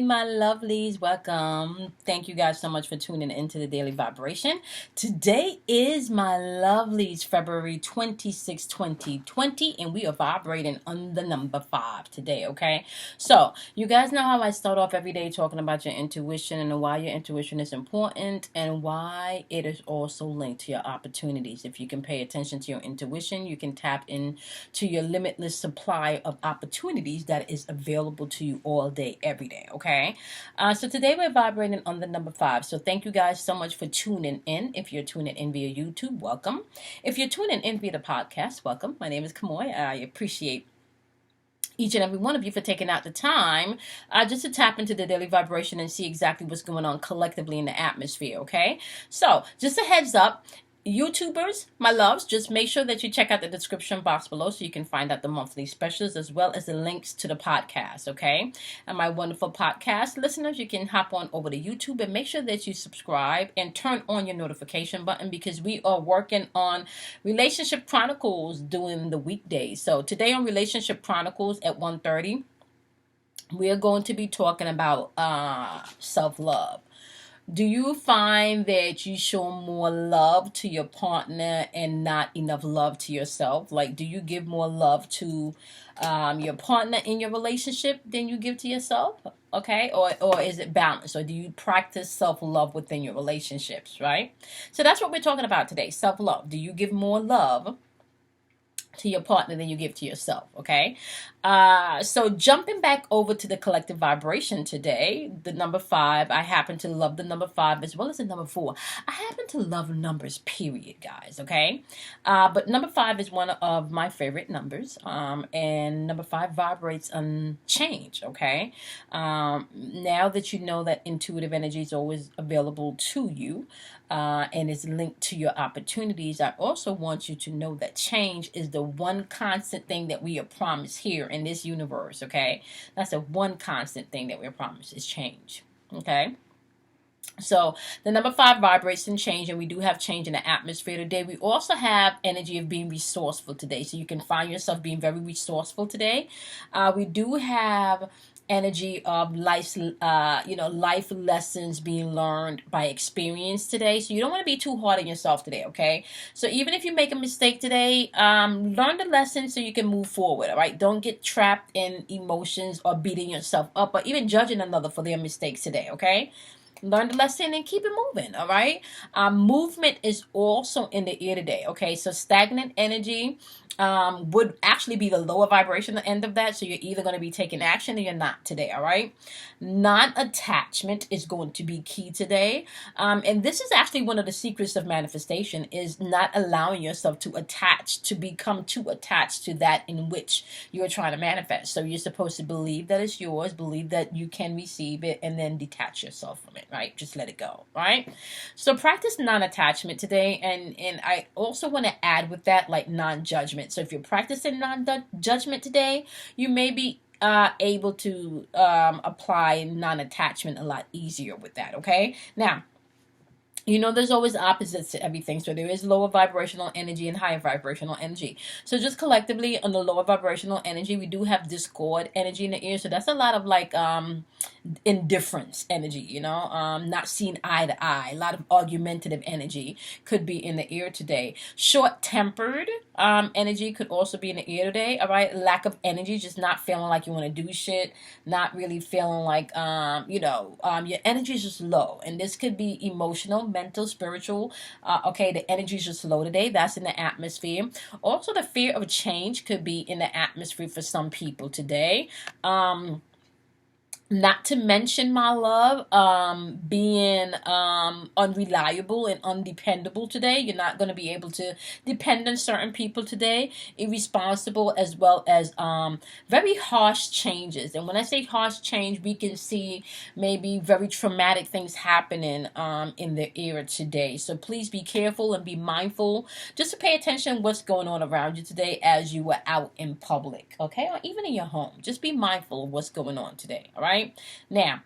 My lovelies, welcome. Thank you guys so much for tuning into the Daily Vibration. Today is my lovelies, February 26, 2020, and we are vibrating on the number 5 today, okay? So, you guys know how I start off every day talking about your intuition and why your intuition is important and why it is also linked to your opportunities. If you can pay attention to your intuition, you can tap into your limitless supply of opportunities that is available to you all day, every day, okay? So today we're vibrating on the number 5. So thank you guys so much for tuning in. If you're tuning in via YouTube, welcome. If you're tuning in via the podcast, welcome. My name is Kamoy. I appreciate each and every one of you for taking out the time just to tap into the daily vibration and see exactly what's going on collectively in the atmosphere, okay? So just a heads up, YouTubers, my loves, just make sure that you check out the description box below so you can find out the monthly specials as well as the links to the podcast, okay? And my wonderful podcast listeners, you can hop on over to YouTube and make sure that you subscribe and turn on your notification button because we are working on Relationship Chronicles during the weekdays. So today on Relationship Chronicles at 1:30, we are going to be talking about self-love. Do you find that you show more love to your partner and not enough love to yourself? Like, do you give more love to your partner in your relationship than you give to yourself? Okay, or is it balanced? Or do you practice self-love within your relationships, right? So that's what we're talking about today, self-love. Do you give more love to your partner than you give to yourself, okay? So jumping back over to the collective vibration today, the number 5, I happen to love the number 5 as well as the number 4. I happen to love numbers, period, guys, okay? But number 5 is one of my favorite numbers, and number 5 vibrates on change, okay? Now that you know that intuitive energy is always available to you, and is linked to your opportunities, I also want you to know that change is the one constant thing that we are promised here in this universe, okay? That's the one constant thing that we're promised is change, okay? So the number 5 vibrates in change, and we do have change in the atmosphere today. We also have energy of being resourceful today, so you can find yourself being very resourceful today. We do have energy of life, life lessons being learned by experience today. So you don't want to be too hard on yourself today, okay? So even if you make a mistake today, learn the lesson so you can move forward, all right? Don't get trapped in emotions or beating yourself up or even judging another for their mistakes today, okay? Learn the lesson and keep it moving, all right? Movement is also in the air today, okay? So stagnant energy would actually be the lower vibration at the end of that. So you're either going to be taking action or you're not today, all right? Non-attachment is going to be key today. And this is actually one of the secrets of manifestation is not allowing yourself to attach, to become too attached to that in which you're trying to manifest. So you're supposed to believe that it's yours, believe that you can receive it, and then detach yourself from it, right? Just let it go, right? So practice non-attachment today. And I also want to add with that, like non-judgment. So if you're practicing non-judgment today, you may be able to apply non-attachment a lot easier with that, okay? Now, you know, there's always opposites to everything. So there is lower vibrational energy and higher vibrational energy. So just collectively on the lower vibrational energy, we do have discord energy in the air. So that's a lot of like indifference energy, not seeing eye to eye. A lot of argumentative energy could be in the air today. Short-tempered energy could also be in the air today, all right? Lack of energy, just not feeling like you want to do shit, not really feeling like, your energy is just low. And this could be emotional, mental, spiritual. Okay, the energy is just low today. That's in the atmosphere. Also, the fear of change could be in the atmosphere for some people today. Not to mention, my love, being unreliable and undependable today. You're not going to be able to depend on certain people today. Irresponsible as well as very harsh changes. And when I say harsh change, we can see maybe very traumatic things happening in the era today. So please be careful and be mindful. Just to pay attention what's going on around you today as you are out in public, okay? Or even in your home. Just be mindful of what's going on today, all right? Now,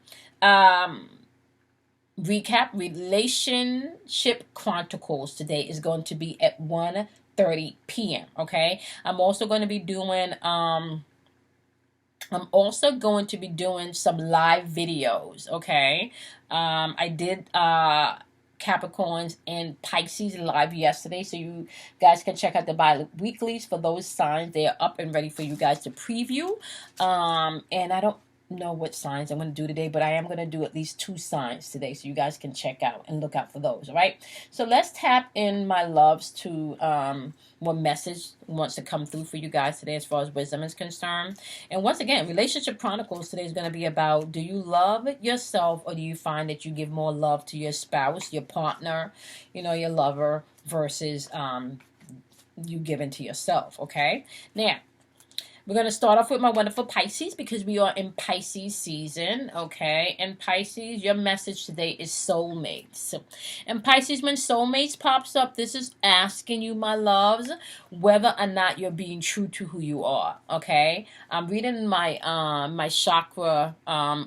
recap, Relationship Chronicles today is going to be at 1:30 p.m., okay? I'm also going to be doing I'm also going to be doing some live videos, okay? I did Capricorns and Pisces live yesterday, so you guys can check out the bi-weeklies for those signs. They are up and ready for you guys to preview. And I don't know what signs I'm going to do today, but I am going to do at least 2 signs today, so you guys can check out and look out for those, all right? So let's tap in, my loves, to what message wants to come through for you guys today as far as wisdom is concerned. And once again, Relationship Chronicles today is going to be about, do you love yourself, or do you find that you give more love to your spouse, your partner, your lover, versus you giving to yourself, okay? Now, we're going to start off with my wonderful Pisces, because we are in Pisces season, okay? And Pisces, your message today is soulmates. And Pisces, when soulmates pops up, this is asking you, my loves, whether or not you're being true to who you are, okay? I'm reading my my chakra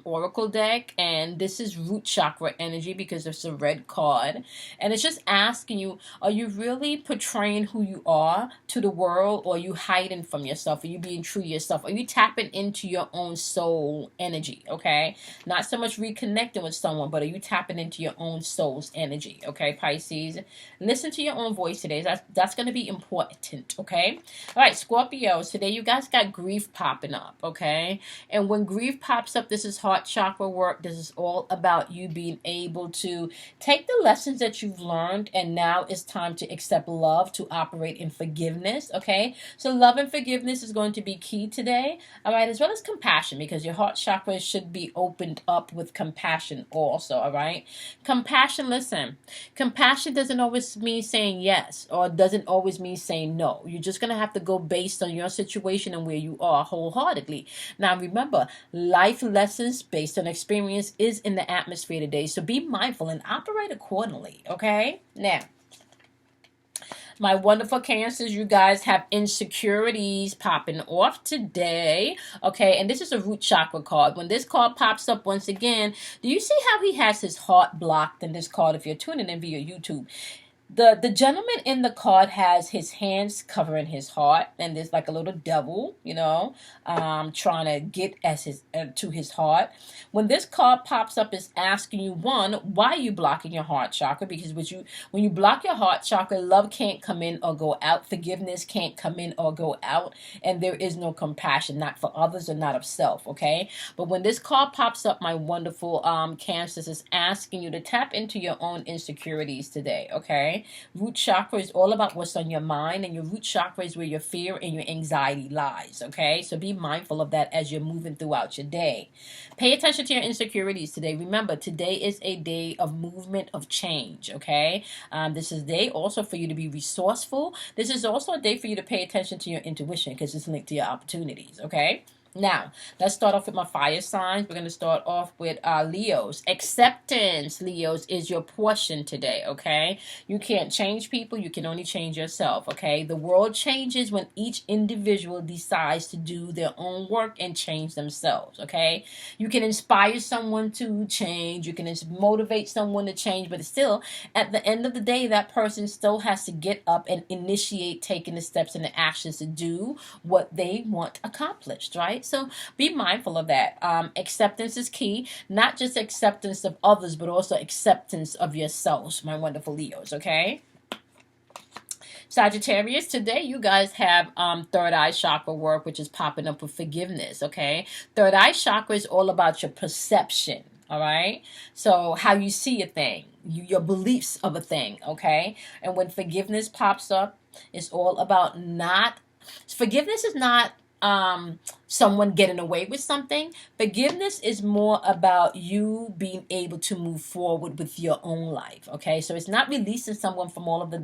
oracle deck, and this is root chakra energy because it's a red card. And it's just asking you, are you really portraying who you are to the world, or are you hiding from yourself? Are you being true to yourself? Are you tapping into your own soul energy, okay? Not so much reconnecting with someone, but are you tapping into your own soul's energy, okay, Pisces? Listen to your own voice today. That's going to be important, okay? All right, Scorpios, today you guys got grief popping up, okay? And when grief pops up, this is heart chakra work. This is all about you being able to take the lessons that you've learned, and now it's time to accept love, to operate in forgiveness, okay? So love and forgiveness is going to be key today, all right, as well as compassion, because your heart chakra should be opened up with compassion also, all right? Compassion, listen, compassion doesn't always mean saying yes, or doesn't always mean saying no. You're just going to have to go based on your situation and where you are wholeheartedly. Now remember, life lessons based on experience is in the atmosphere today, so be mindful and operate accordingly, okay? Now, my wonderful Cancers, you guys have insecurities popping off today, okay? And this is a root chakra card. When this card pops up once again, do you see how he has his heart blocked in this card? If you're tuning in via YouTube, the gentleman in the card has his hands covering his heart, and there's like a little devil, trying to get to his heart. When this card pops up, it's asking you, one, why are you blocking your heart chakra? Because when you block your heart chakra, love can't come in or go out, forgiveness can't come in or go out, and there is no compassion, not for others or not of self, okay? But when this card pops up, my wonderful Cancers, is asking you to tap into your own insecurities today, okay? Root chakra is all about what's on your mind, and your root chakra is where your fear and your anxiety lies, okay? So be mindful of that as you're moving throughout your day. Pay attention to your insecurities today. Remember, today is a day of movement, of change, okay? This is a day also for you to be resourceful. This is also a day for you to pay attention to your intuition, because it's linked to your opportunities, okay? Now, let's start off with my fire signs. We're going to start off with Leos. Acceptance, Leos, is your portion today, okay? You can't change people. You can only change yourself, okay? The world changes when each individual decides to do their own work and change themselves, okay? You can inspire someone to change. You can motivate someone to change, but still, at the end of the day, that person still has to get up and initiate taking the steps and the actions to do what they want accomplished, right? So be mindful of that. Acceptance is key, not just acceptance of others, but also acceptance of yourselves, my wonderful Leos, okay? Sagittarius, today you guys have third eye chakra work, which is popping up with forgiveness, okay? Third eye chakra is all about your perception, all right? So how you see a thing, your beliefs of a thing, okay? And when forgiveness pops up, it's all about forgiveness is not someone getting away with something. Forgiveness is more about you being able to move forward with your own life, okay? So it's not releasing someone from all of the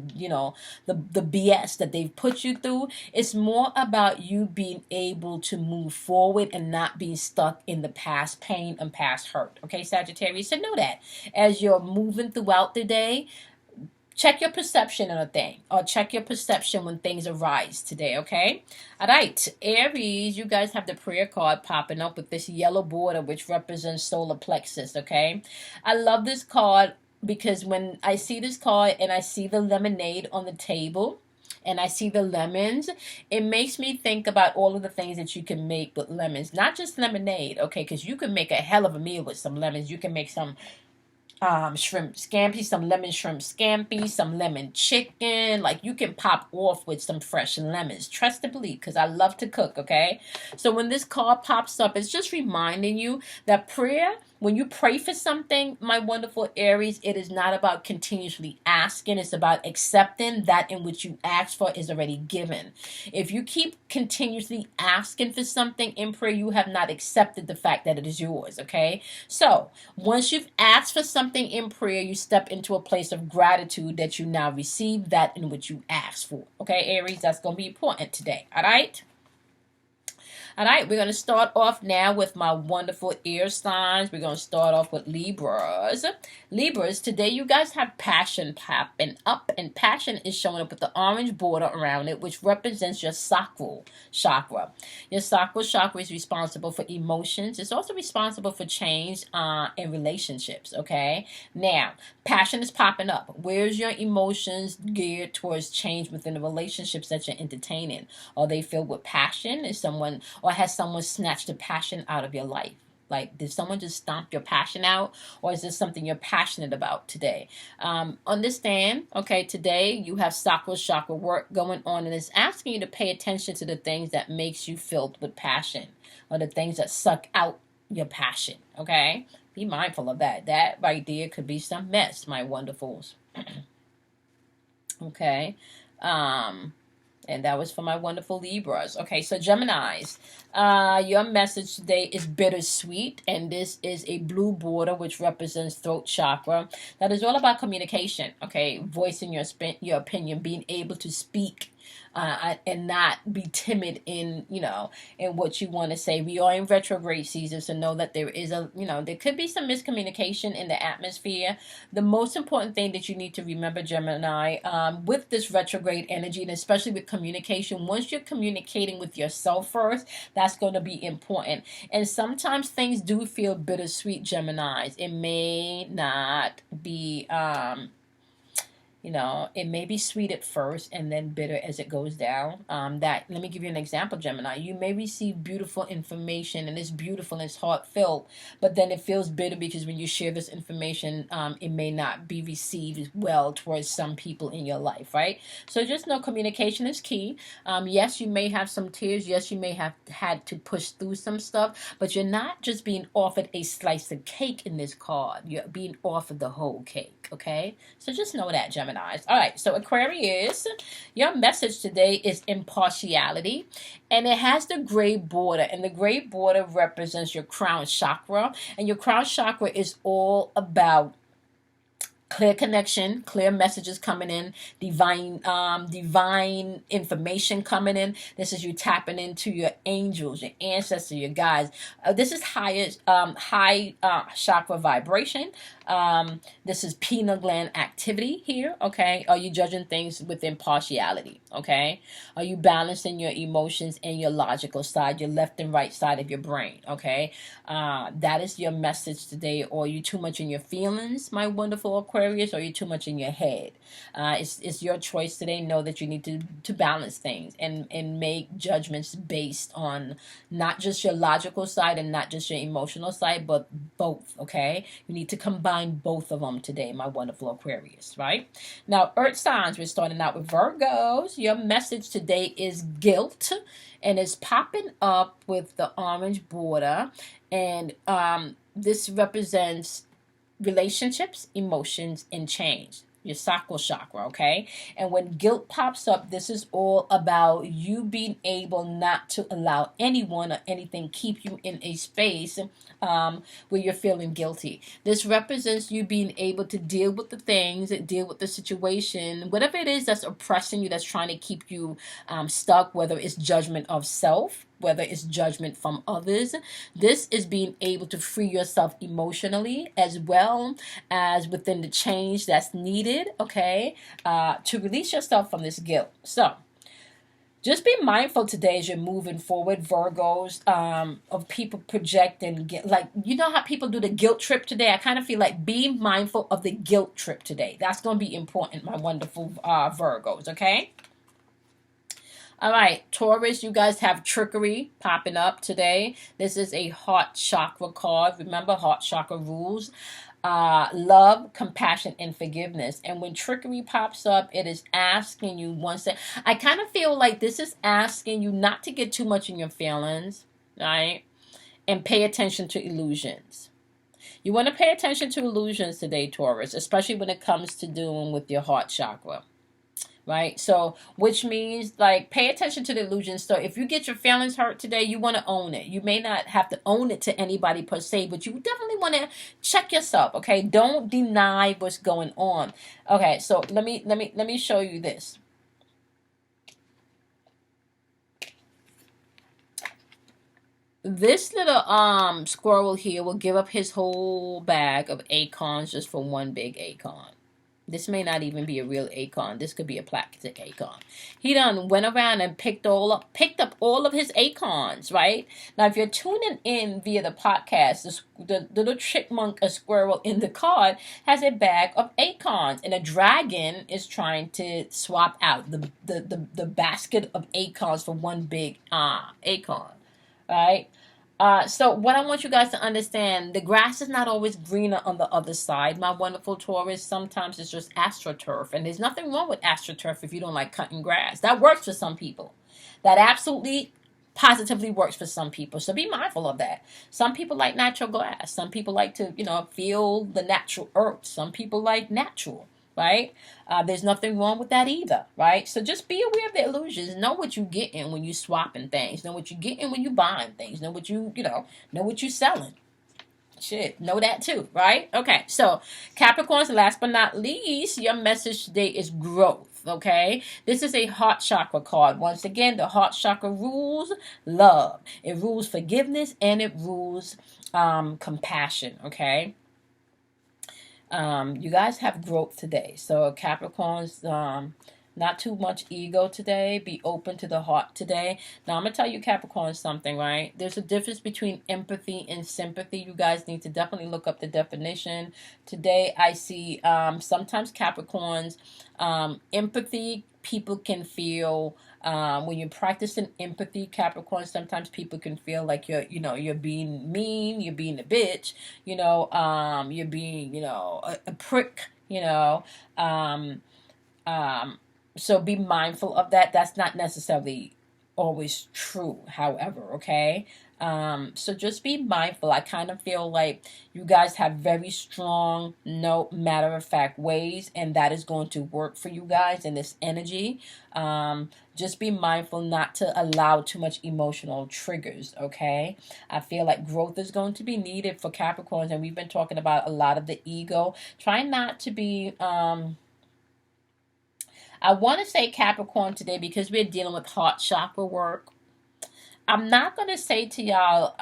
the BS that they've put you through. It's more about you being able to move forward and not being stuck in the past pain and past hurt, okay, Sagittarius? So know that as you're moving throughout the day, check your perception on a thing, or check your perception when things arise today, okay? All right, Aries, you guys have the prayer card popping up with this yellow border, which represents solar plexus, okay? I love this card because when I see this card and I see the lemonade on the table, and I see the lemons, it makes me think about all of the things that you can make with lemons. Not just lemonade, okay, because you can make a hell of a meal with some lemons. You can make some shrimp scampi, some lemon shrimp scampi, some lemon chicken. Like, you can pop off with some fresh lemons. Trust and believe, because I love to cook, okay? So when this card pops up, it's just reminding you that prayer, when you pray for something, my wonderful Aries, it is not about continuously asking. It's about accepting that in which you ask for is already given. If you keep continuously asking for something in prayer, you have not accepted the fact that it is yours, okay? So once you've asked for something in prayer, you step into a place of gratitude that you now receive that in which you asked for, okay, Aries? That's going to be important today, all right? All right, we're going to start off now with my wonderful air signs. We're going to start off with Libras. Libras, today you guys have passion popping up, and passion is showing up with the orange border around it, which represents your sacral chakra. Your sacral chakra is responsible for emotions. It's also responsible for change in relationships, okay? Now, passion is popping up. Where's your emotions geared towards change within the relationships that you're entertaining? Are they filled with passion? Is someone, or has someone snatched the passion out of your life? Like, did someone just stomp your passion out? Or is this something you're passionate about today? Understand, okay, today you have sacral chakra work going on, and it's asking you to pay attention to the things that makes you filled with passion, or the things that suck out your passion, okay? Be mindful of that. That right there could be some mess, my wonderfuls. Okay. And that was for my wonderful Libras. Okay, so Geminis, your message today is bittersweet, and this is a blue border which represents throat chakra. That is all about communication, okay, voicing your opinion, being able to speak and not be timid in, in what you want to say. We are in retrograde season, so know that there is there could be some miscommunication in the atmosphere. The most important thing that you need to remember, Gemini, with this retrograde energy, and especially with communication, once you're communicating with yourself first, that's going to be important. And sometimes things do feel bittersweet, Geminis. It may not be it may be sweet at first and then bitter as it goes down. Let me give you an example, Gemini. You may receive beautiful information, and it's beautiful and it's heartfelt, but then it feels bitter because when you share this information, it may not be received well towards some people in your life, right? So just know communication is key. Yes, you may have some tears. Yes, you may have had to push through some stuff, but you're not just being offered a slice of cake in this card. You're being offered the whole cake, okay? So just know that, Gemini. All right, so Aquarius, your message today is impartiality, and it has the gray border, and the gray border represents your crown chakra, and your crown chakra is all about clear connection, clear messages coming in, divine information coming in. This is you tapping into your angels, your ancestors, your guides. This is high chakra vibration. This is pineal gland activity here, okay? Are you judging things with impartiality, okay? Are you balancing your emotions and your logical side, your left and right side of your brain, okay? That is your message today. Or are you too much in your feelings, my wonderful Aquarius, or are you too much in your head? It's your choice today. Know that you need to balance things and make judgments based on not just your logical side and not just your emotional side, but both, okay? You need to combine both of them today, my wonderful Aquarius, right? Now, earth signs, we're starting out with Virgos. Your message today is guilt, and it's popping up with the orange border, and this represents relationships, emotions, and change. Your sacral chakra, okay? And when guilt pops up, this is all about you being able not to allow anyone or anything keep you in a space where you're feeling guilty. This represents you being able to deal with the things, deal with the situation, whatever it is that's oppressing you, that's trying to keep you stuck, whether it's judgment of self, whether it's judgment from others. This is being able to free yourself emotionally as well as within the change that's needed, okay, to release yourself from this guilt. So just be mindful today as you're moving forward, Virgos, of people projecting, like, you know how people do the guilt trip today? I kind of feel like be mindful of the guilt trip today. That's going to be important, my wonderful Virgos, okay? All right, Taurus, you guys have trickery popping up today. This is a heart chakra card. Remember, heart chakra rules love, compassion, and forgiveness. And when trickery pops up, it is asking you once that I kind of feel like this is asking you not to get too much in your feelings, right? And pay attention to illusions. You want to pay attention to illusions today, Taurus, especially when it comes to doing with your heart chakra. Right? So, which means like pay attention to the illusions. So, if you get your feelings hurt today, you want to own it. You may not have to own it to anybody per se, but you definitely want to check yourself. Okay, don't deny what's going on. Okay, so let me show you this. This little squirrel here will give up his whole bag of acorns just for one big acorn. This may not even be a real acorn. This could be a plastic acorn. He done went around and picked up all of his acorns, right? Now, if you're tuning in via the podcast, the little chipmunk, a squirrel in the card, has a bag of acorns, and a dragon is trying to swap out the basket of acorns for one big acorn, right? So what I want you guys to understand, the grass is not always greener on the other side, my wonderful Taurus. Sometimes it's just astroturf, and there's nothing wrong with astroturf if you don't like cutting grass. That works for some people. That absolutely positively works for some people. So be mindful of that. Some people like natural grass. Some people like to, feel the natural earth. Some people like natural. Right? There's nothing wrong with that either, right? So just be aware of the illusions. Know what you getting when you swapping things. Know what you getting when you buying things. Know what know what you selling. Shit, know that too, right? Okay, so Capricorns, last but not least, your message today is growth. Okay, this is a heart chakra card. Once again, the heart chakra rules love. It rules forgiveness, and it rules compassion. Okay. You guys have growth today. So Capricorns, not too much ego today. Be open to the heart today. Now I'm going to tell you Capricorns something, right? There's a difference between empathy and sympathy. You guys need to definitely look up the definition. Today I see sometimes Capricorns, empathy, people can feel when you're practicing empathy, Capricorn, sometimes people can feel like you're being mean, you're being a bitch, you're being, a prick, so be mindful of that. That's not necessarily always true, however, okay? So just be mindful. I kind of feel like you guys have very strong, no matter of fact ways, and that is going to work for you guys in this energy. Just be mindful not to allow too much emotional triggers, okay? I feel like growth is going to be needed for Capricorns, and we've been talking about a lot of the ego. Try not to be... I want to say Capricorn today because we're dealing with heart chakra work. I'm not going to say to y'all,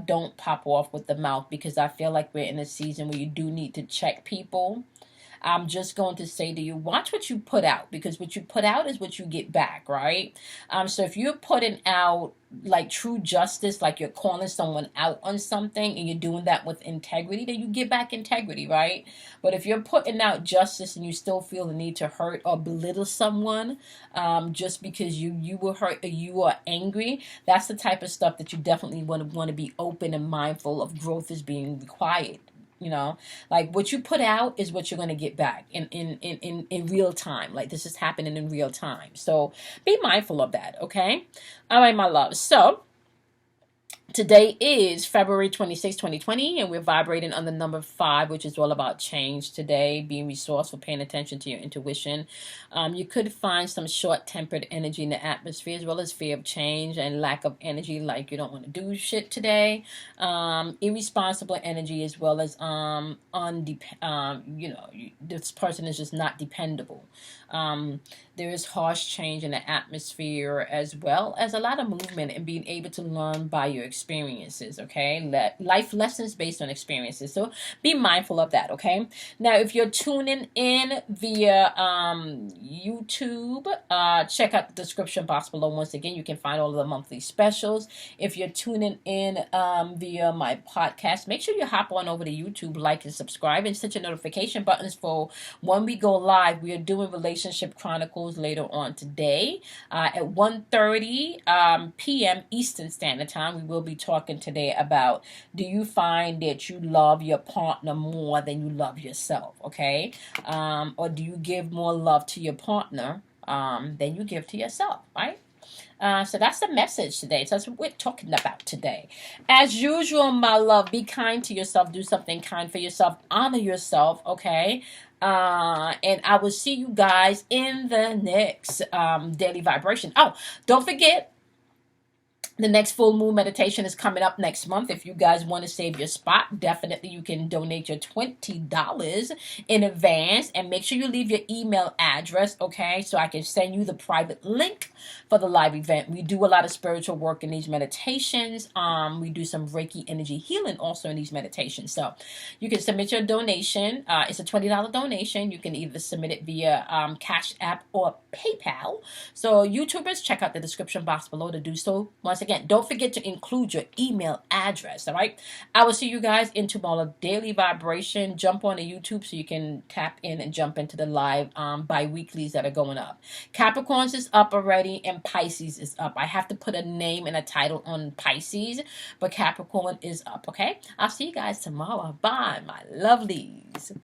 don't pop off with the mouth, because I feel like we're in a season where you do need to check people. I'm just going to say to you, watch what you put out, because what you put out is what you get back, right? So if you're putting out like true justice, like you're calling someone out on something and you're doing that with integrity, then you get back integrity, right? But if you're putting out justice and you still feel the need to hurt or belittle someone just because you were hurt or you are angry, that's the type of stuff that you definitely want to be open and mindful of. Growth is being required. Like what you put out is what you're going to get back in real time. Like this is happening in real time. So be mindful of that. Okay. All right, my love. So today is February 26, 2020, and we're vibrating on the number 5, which is all about change today, being resourceful, paying attention to your intuition. You could find some short-tempered energy in the atmosphere, as well as fear of change and lack of energy, like you don't want to do shit today. Irresponsible energy, as well as this person is just not dependable. There is harsh change in the atmosphere, as well as a lot of movement and being able to learn by your experiences, okay? Life lessons based on experiences. So be mindful of that, okay? Now, if you're tuning in via YouTube, check out the description box below. Once again, you can find all of the monthly specials. If you're tuning in via my podcast, make sure you hop on over to YouTube, like and subscribe, and set your notification buttons for when we go live. We are doing Relationship Chronicles later on today at 1:30 p.m. Eastern Standard Time. We will be talking today about, do you find that you love your partner more than you love yourself, okay? Or do you give more love to your partner than you give to yourself, right? So that's the message today. So that's what we're talking about today. As usual, my love, be kind to yourself. Do something kind for yourself. Honor yourself, okay? And I will see you guys in the next daily vibration. Oh, don't forget, the next full moon meditation is coming up next month. If you guys want to save your spot, definitely you can donate your $20 in advance, and make sure you leave your email address, okay, so I can send you the private link for the live event. We do a lot of spiritual work in these meditations. We do some Reiki energy healing also in these meditations. So you can submit your donation. It's a $20 donation. You can either submit it via Cash App or PayPal. So YouTubers, check out the description box below to do so. Once again, don't forget to include your email address, all right? I will see you guys in tomorrow daily vibration. Jump on the YouTube so you can tap in and jump into the live bi-weeklies that are going up. Capricorns is up already, and Pisces is up. I have to put a name and a title on Pisces, but Capricorn is up, okay? I'll see you guys tomorrow. Bye, my lovelies.